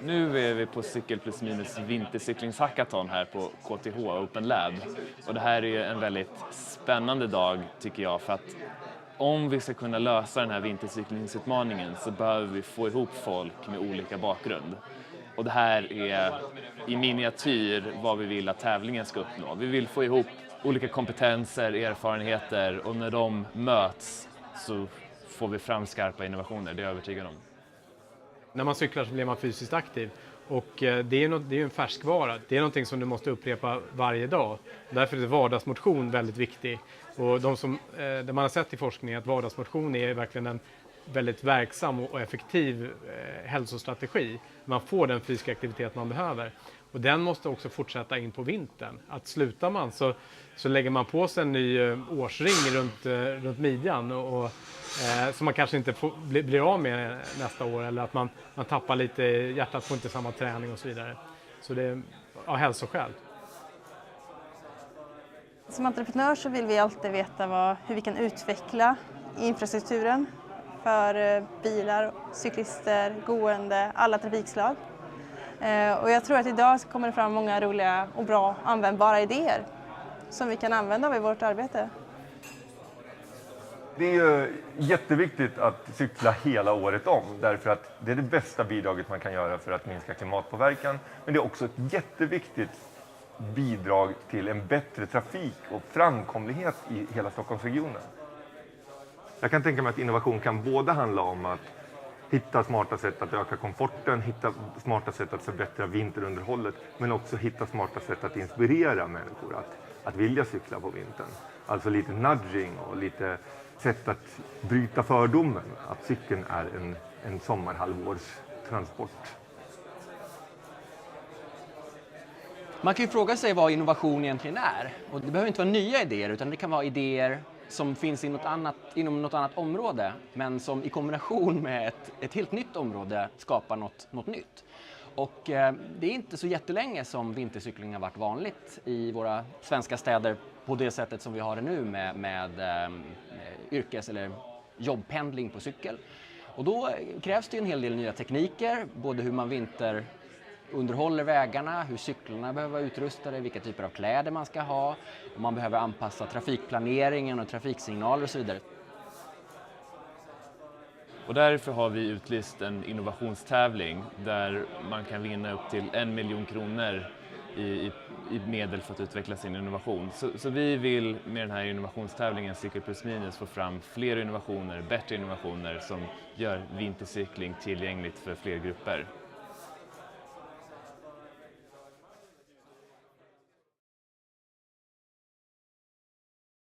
Nu är vi på Cykel plus minus vintercyklingshackathon här på KTH Open Lab. Och det här är en väldigt spännande dag tycker jag, för att om vi ska kunna lösa den här vintercyklingsutmaningen så behöver vi få ihop folk med olika bakgrund. Och det här är i miniatyr vad vi vill att tävlingen ska uppnå. Vi vill få ihop olika kompetenser, erfarenheter, och när de möts så får vi fram skarpa innovationer, det är jag övertygad om. När man cyklar så blir man fysiskt aktiv, och det är en färskvara. Det är någonting som du måste upprepa varje dag. Därför är vardagsmotion väldigt viktig. Och det man har sett i forskningen att vardagsmotion är verkligen en väldigt verksam och effektiv hälsostrategi. Man får den fysiska aktivitet man behöver. Och den måste också fortsätta in på vintern. Att slutar man så lägger man på sig en ny årsring runt midjan som man kanske inte blir av med nästa år, eller att man tappar lite, hjärtat får inte samma träning och så vidare. Så det är av hälsoskäl. Som entreprenör så vill vi alltid veta hur vi kan utveckla infrastrukturen för bilar, cyklister, gående, alla trafikslag. Och jag tror att idag kommer det fram många roliga och bra användbara idéer som vi kan använda i vårt arbete. Det är ju jätteviktigt att cykla hela året om, därför att det är det bästa bidraget man kan göra för att minska klimatpåverkan. Men det är också ett jätteviktigt bidrag till en bättre trafik och framkomlighet i hela Stockholmsregionen. Jag kan tänka mig att innovation kan både handla om att hitta smarta sätt att öka komforten, hitta smarta sätt att förbättra vinterunderhållet, men också hitta smarta sätt att inspirera människor att vilja cykla på vintern. Alltså lite nudging och lite sätt att bryta fördomen att cykeln är en sommarhalvårstransport. Man kan ju fråga sig vad innovation egentligen är. Och det behöver inte vara nya idéer, utan det kan vara idéer som finns inom något annat område, men som i kombination med ett helt nytt område skapar något nytt. Och det är inte så jättelänge som vintercykling har varit vanligt i våra svenska städer på det sättet som vi har det nu med yrkes- eller jobbpendling på cykel. Och då krävs det en hel del nya tekniker, både hur man vinterunderhåller vägarna, hur cyklarna behöver vara utrustade, vilka typer av kläder man ska ha, och man behöver anpassa trafikplaneringen och trafiksignaler och så vidare. Och därför har vi utlyst en innovationstävling där man kan vinna upp till 1 miljon kronor i medel för att utveckla sin innovation. Så vi vill med den här innovationstävlingen Cykel plus minus få fram fler innovationer, bättre innovationer som gör vintercykling tillgängligt för fler grupper.